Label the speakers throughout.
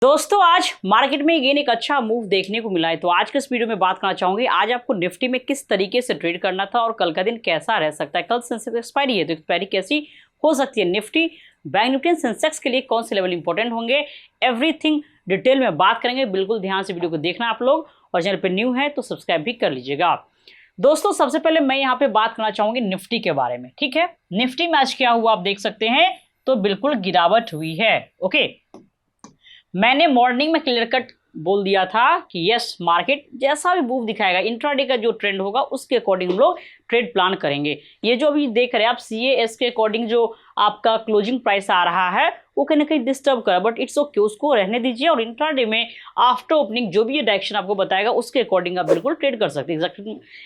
Speaker 1: दोस्तों आज मार्केट में अगेन एक अच्छा मूव देखने को मिला है। तो आज के इस वीडियो में बात करना चाहूंगी आज आपको निफ्टी में किस तरीके से ट्रेड करना था और कल का दिन कैसा रह सकता है। कल सेंसेक्स एक्सपायरी है तो एक्सपायरी कैसी हो सकती है, निफ्टी बैंक निफ्टी सेंसेक्स के लिए कौन से लेवल इंपॉर्टेंट होंगे, एवरीथिंग डिटेल में बात करेंगे। बिल्कुल ध्यान से वीडियो को देखना आप लोग, और चैनल पर न्यू है तो सब्सक्राइब भी कर लीजिएगा। दोस्तों सबसे पहले मैं यहाँ पे बात करना चाहूंगी निफ्टी के बारे में। ठीक है, निफ्टी में आज क्या हुआ आप देख सकते हैं, तो बिल्कुल गिरावट हुई है। ओके, मैंने मॉर्निंग में क्लियर कट बोल दिया था कि यस मार्केट जैसा भी मूव दिखाएगा, इंट्राडे का जो ट्रेंड होगा उसके अकॉर्डिंग हम लोग ट्रेड प्लान करेंगे। ये जो अभी देख रहे हैं आप CAS के अकॉर्डिंग जो आपका क्लोजिंग प्राइस आ रहा है वो कहीं ना कहीं डिस्टर्ब कर, बट इट्स ओके, उसको रहने दीजिए। और इंट्राडे में आफ्टर ओपनिंग जो भी ये डायरेक्शन आपको बताएगा उसके अकॉर्डिंग आप बिल्कुल ट्रेड कर सकते हैं।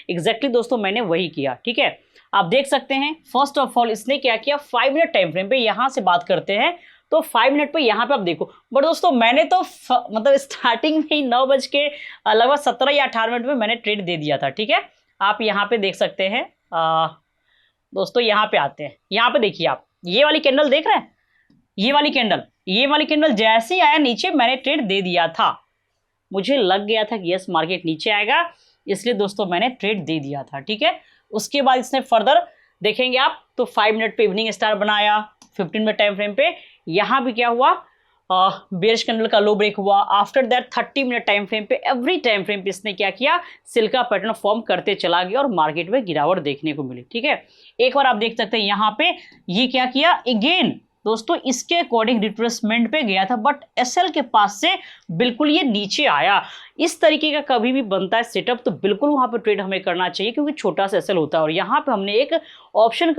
Speaker 1: एग्जैक्टली दोस्तों मैंने वही किया। ठीक है, आप देख सकते हैं फर्स्ट ऑफ ऑल इसने क्या किया, 5 मिनट टाइम फ्रेम पे यहाँ से बात करते हैं तो 5 मिनट पे यहाँ पे आप देखो। बट दोस्तों मैंने तो मतलब स्टार्टिंग में ही 9 बज के लगभग 17 या 18 मिनट में मैंने ट्रेड दे दिया था। ठीक है, आप यहाँ पे देख सकते हैं। दोस्तों यहाँ पे आते हैं, यहाँ पे देखिए आप ये वाली कैंडल देख रहे हैं, ये वाली कैंडल जैसे ही आया नीचे मैंने ट्रेड दे दिया था। मुझे लग गया था कि यस मार्केट नीचे आएगा, इसलिए दोस्तों मैंने ट्रेड दे दिया था। ठीक है, उसके बाद इसने फर्दर देखेंगे आप तो 5 मिनट पे इवनिंग स्टार बनाया, 15 मिनट टाइम फ्रेम पे यहाँ भी क्या हुआ, बेयरिश कैंडल का लो ब्रेक हुआ। After that 30 minute time frame पे एवरी टाइम फ्रेम पे इसने क्या किया, सिल का पैटर्न फॉर्म करते चला गया और मार्केट में गिरावट देखने को मिली। ठीक है, एक बार आप देख सकते हैं यहाँ पे ये क्या किया, अगेन दोस्तों इसके अकॉर्डिंग रिट्रेसमेंट पे गया था, बट SL के पास से बिल्कुल ये नीचे आया। इस तरीके का कभी भी बनता है सेटअप तो बिल्कुल वहां पे ट्रेड हमें करना चाहिए, क्योंकि छोटा सा SL होता है। और यहाँ पे हमने एक ऑप्शन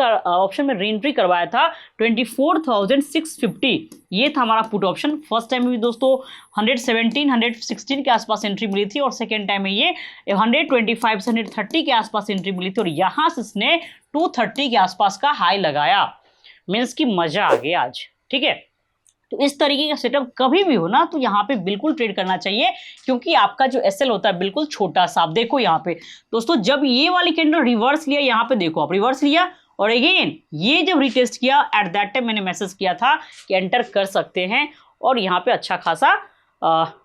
Speaker 1: में री एंट्री करवाया था 24,650, ये था हमारा पुट ऑप्शन। फर्स्ट टाइम में भी दोस्तों 116 के आसपास एंट्री मिली थी, और सेकेंड टाइम में ये 125 से 130 के आसपास एंट्री मिली थी, और यहाँ से इसने 230 के आसपास का हाई लगाया। मीन्स की मजा आ गया आज। ठीक है, तो इस तरीके का सेटअप कभी भी हो ना तो यहाँ पे बिल्कुल ट्रेड करना चाहिए, क्योंकि आपका जो SL होता है बिल्कुल छोटा सा। आप देखो यहाँ पे दोस्तों जब ये वाली कैंडल रिवर्स लिया, यहाँ पे देखो आप रिवर्स लिया, और अगेन ये जब रिटेस्ट किया एट दैट टाइम मैंने मैसेज किया था कि एंटर कर सकते हैं, और यहाँ पे अच्छा खासा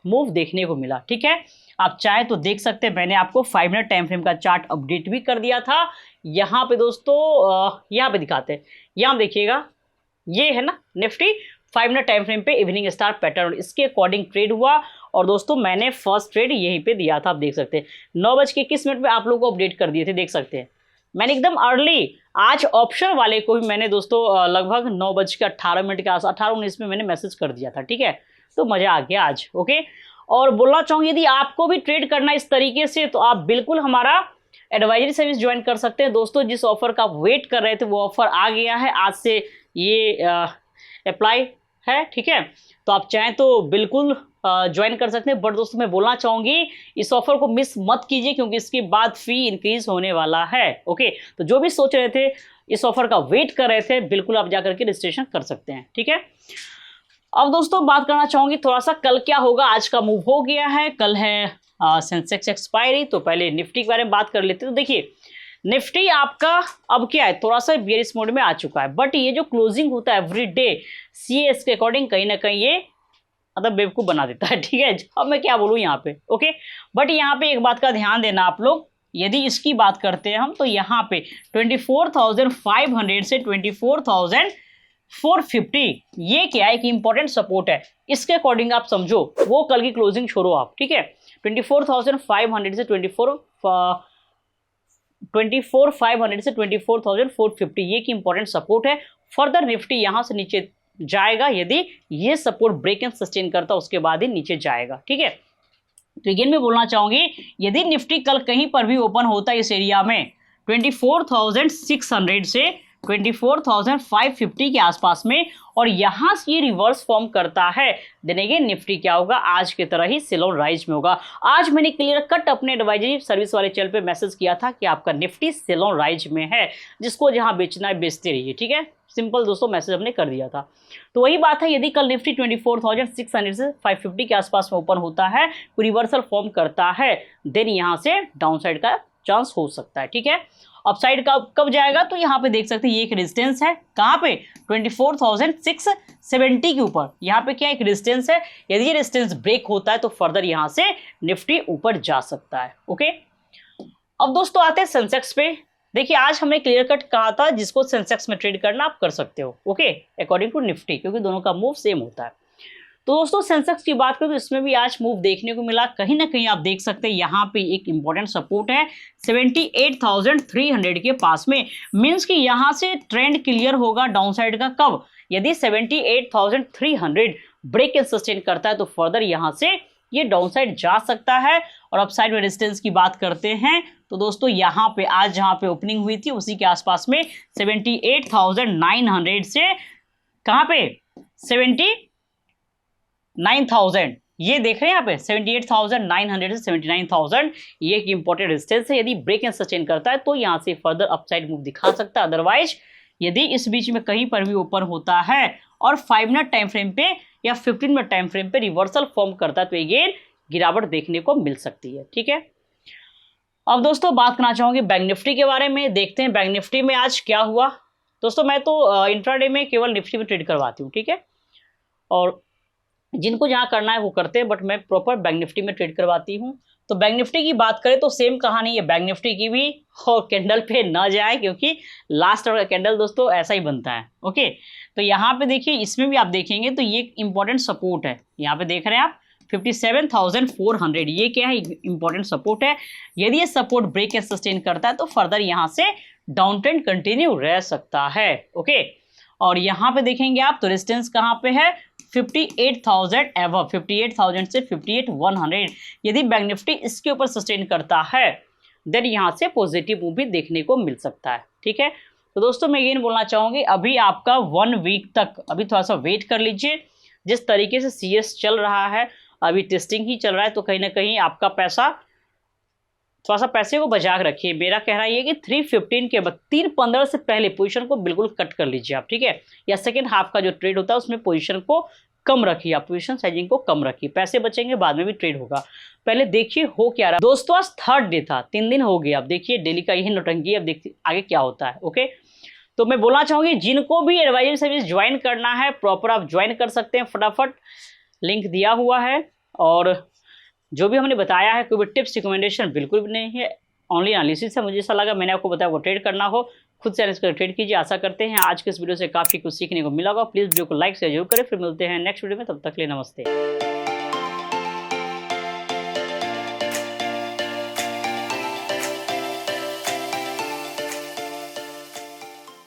Speaker 1: मूव देखने को मिला। ठीक है, आप चाहे तो देख सकते हैं, मैंने आपको 5 मिनट टाइम फ्रेम का चार्ट अपडेट भी कर दिया था। यहाँ पे दोस्तों यहाँ पे दिखाते हैं, यहाँ देखिएगा ये है ना निफ्टी 5 मिनट टाइम फ्रेम पे इवनिंग स्टार पैटर्न, इसके अकॉर्डिंग ट्रेड हुआ। और दोस्तों मैंने फर्स्ट ट्रेड यहीं पे दिया था, आप देख सकते हैं 9:21 में आप लोगों को अपडेट कर दिए थे, देख सकते हैं मैंने एकदम अर्ली। आज ऑप्शन वाले को भी मैंने दोस्तों लगभग 9:18 के आस 18-19 में मैंने मैसेज कर दिया था। ठीक है, तो मजा आ गया आज। ओके, और बोलना चाहूँगी यदि आपको भी ट्रेड करना इस तरीके से तो आप बिल्कुल हमारा एडवाइजरी सर्विस ज्वाइन कर सकते हैं। दोस्तों जिस ऑफर का आप वेट कर रहे थे वो ऑफर आ गया है, आज से ये अप्लाई है। ठीक है, तो आप चाहें तो बिल्कुल ज्वाइन कर सकते हैं। बट दोस्तों मैं बोलना चाहूँगी इस ऑफर को मिस मत कीजिए, क्योंकि इसके बाद फी इंक्रीज होने वाला है। ओके, तो जो भी सोच रहे थे इस ऑफर का वेट कर रहे थे बिल्कुल आप जाकर के रजिस्ट्रेशन कर सकते हैं। ठीक है, अब दोस्तों बात करना चाहूँगी थोड़ा सा कल क्या होगा। आज का मूव हो गया है, कल है सेंसेक्स एक्सपायरी, तो पहले निफ्टी के बारे में बात कर लेते हैं। तो देखिए निफ्टी आपका अब क्या है, थोड़ा सा बेयरिश मोड में आ चुका है, बट ये जो क्लोजिंग होता है एवरी डे CAS के अकॉर्डिंग कहीं ना कहीं ये मतलब बेवकूफ़ बना देता है। ठीक है, अब मैं क्या बोलूँ यहाँ पे। ओके, बट यहाँ पे एक बात का ध्यान देना आप लोग, यदि इसकी बात करते हैं हम तो यहाँ पे 24,500 से 24,450 ये क्या है कि इंपॉर्टेंट सपोर्ट है। इसके अकॉर्डिंग आप समझो वो कल की क्लोजिंग छोड़ो आप। ठीक है, 24,500 से 24,500 से 24,450 ये की इंपॉर्टेंट सपोर्ट है। फर्दर निफ्टी यहाँ से नीचे जाएगा, यदि ये सपोर्ट ब्रेक एंड सस्टेन करता उसके बाद ही नीचे जाएगा। ठीक है, तो अगेन मैं बोलना चाहूंगी यदि निफ्टी कल कहीं पर भी ओपन होता है इस एरिया में 24,600 से 24,550 के आसपास में, और यहाँ से ये रिवर्स फॉर्म करता है, देन अगेन निफ्टी क्या होगा, आज की तरह ही सेल ऑन राइज में होगा। आज मैंने क्लियर कट अपने एडवाइजरी सर्विस वाले चैनल पे मैसेज किया था कि आपका निफ्टी सेल ऑन राइज में है, जिसको जहाँ बेचना है बेचते रहिए। ठीक है, सिंपल दोस्तों मैसेज हमने कर दिया था। तो वही बात है, यदि कल निफ्टी 24,600 से 550 के आसपास में ओपन होता है, रिवर्सल फॉर्म करता है, देन यहाँ से डाउन साइड का चांस हो सकता है। ठीक है, अपसाइड कब जाएगा, तो यहाँ पे देख सकते हैं ये एक रेजिस्टेंस है, कहाँ पे 24,670 के ऊपर, यहाँ पे क्या एक रेजिस्टेंस है। यदि ये रेजिस्टेंस ब्रेक होता है तो फर्दर यहाँ से निफ्टी ऊपर जा सकता है। ओके, अब दोस्तों आते हैं सेंसेक्स पे। देखिए आज हमने क्लियर कट कहा था जिसको सेंसेक्स में ट्रेड करना आप कर सकते हो, ओके, अकॉर्डिंग टू निफ्टी, क्योंकि दोनों का मूव सेम होता है। तो दोस्तों सेंसेक्स की बात करें तो इसमें भी आज मूव देखने को मिला, कहीं ना कहीं आप देख सकते हैं यहाँ पे एक इंपॉर्टेंट सपोर्ट है 78,300 के पास में। मींस कि यहाँ से ट्रेंड क्लियर होगा डाउनसाइड का कब, यदि 78,300 ब्रेक एंड सस्टेन करता है तो फर्दर यहाँ से ये डाउनसाइड जा सकता है। और अपसाइड में रेजिस्टेंस की बात करते हैं तो दोस्तों यहाँ पे आज जहाँ पे ओपनिंग हुई थी उसी के आसपास में 78,900 से कहाँ पे 79,000, ये देख रहे हैं यहाँ पे 78,900 से 79,000, ये एक इंपॉर्टेंट रेजिस्टेंस है। यदि ब्रेक एंड सस्टेन करता है तो यहाँ से फर्दर अपसाइड मूव दिखा सकता है। अदरवाइज यदि इस बीच में कहीं पर भी ओपन होता है और 5 मिनट टाइम फ्रेम पे या 15 मिनट टाइम फ्रेम पे रिवर्सल फॉर्म करता है तो अगेन गिरावट देखने को मिल सकती है। ठीक है, अब दोस्तों बात करना चाहूंगी बैंक निफ्टी के बारे में। देखते हैं बैंक निफ्टी में आज क्या हुआ। दोस्तों मैं तो इंट्राडे में केवल निफ्टी में ट्रेड करवाती हूँ, ठीक है, और जिनको जहाँ करना है वो करते हैं, बट मैं प्रॉपर बैंक निफ्टी में ट्रेड करवाती हूँ। तो बैंक निफ्टी की बात करें तो सेम कहानी है बैंक निफ्टी की भी, और कैंडल पे ना जाए क्योंकि लास्ट का कैंडल दोस्तों ऐसा ही बनता है। ओके, तो यहाँ पे देखिए इसमें भी आप देखेंगे तो ये इंपॉर्टेंट सपोर्ट है, यहाँ पे देख रहे हैं आप 57,400, ये क्या है इंपॉर्टेंट सपोर्ट है। यदि ये सपोर्ट ब्रेक एंड सस्टेन करता है तो फर्दर यहाँ से डाउन ट्रेंड कंटिन्यू रह सकता है। ओके, और यहाँ पे देखेंगे आप तो रेजिस्टेंस कहाँ पे है 58,000 एवं 58,000 से 58,100। यदि बैंक निफ्टी इसके ऊपर सस्टेन करता है देन यहाँ से पॉजिटिव मूव भी देखने को मिल सकता है। ठीक है, तो दोस्तों मैं ये बोलना चाहूँगी अभी आपका 1 वीक तक अभी थोड़ा सा वेट कर लीजिए। जिस तरीके से CS चल रहा है अभी टेस्टिंग ही चल रहा है, तो कहीं ना कहीं आपका पैसा थोड़ा सा पैसे को बचा के रखिए। मेरा कहना ये कि 315 के बाद 3:15 से पहले पोजीशन को बिल्कुल कट कर लीजिए आप, ठीक है, या सेकेंड हाफ का जो ट्रेड होता है उसमें पोजीशन को कम रखिए, आप पोजीशन साइजिंग को कम रखिए, पैसे बचेंगे बाद में भी ट्रेड होगा। पहले देखिए हो क्या रहा है। दोस्तों आज 3rd डे था, 3 दिन हो गए, अब देखिए डेली का यही नौटंकी, अब देखिए आगे क्या होता है। ओके, तो मैं बोलना चाहूँगी जिनको भी एडवाइजरी सर्विस ज्वाइन करना है प्रॉपर आप ज्वाइन कर सकते हैं, फटाफट लिंक दिया हुआ है। और जो भी हमने बताया है कोई भी टिप्स रिकमेंडेशन बिल्कुल भी नहीं है, ओनली एनालिसिस है। मुझे ऐसा लगा मैंने आपको बताया वो ट्रेड करना हो खुद से एनालिसिस कर ट्रेड कीजिए। आशा करते हैं आज के इस वीडियो से काफ़ी कुछ सीखने को मिला होगा। प्लीज़ वीडियो को लाइक शेयर जरूर करें। फिर मिलते हैं नेक्स्ट वीडियो में, तब तक के लिए नमस्ते।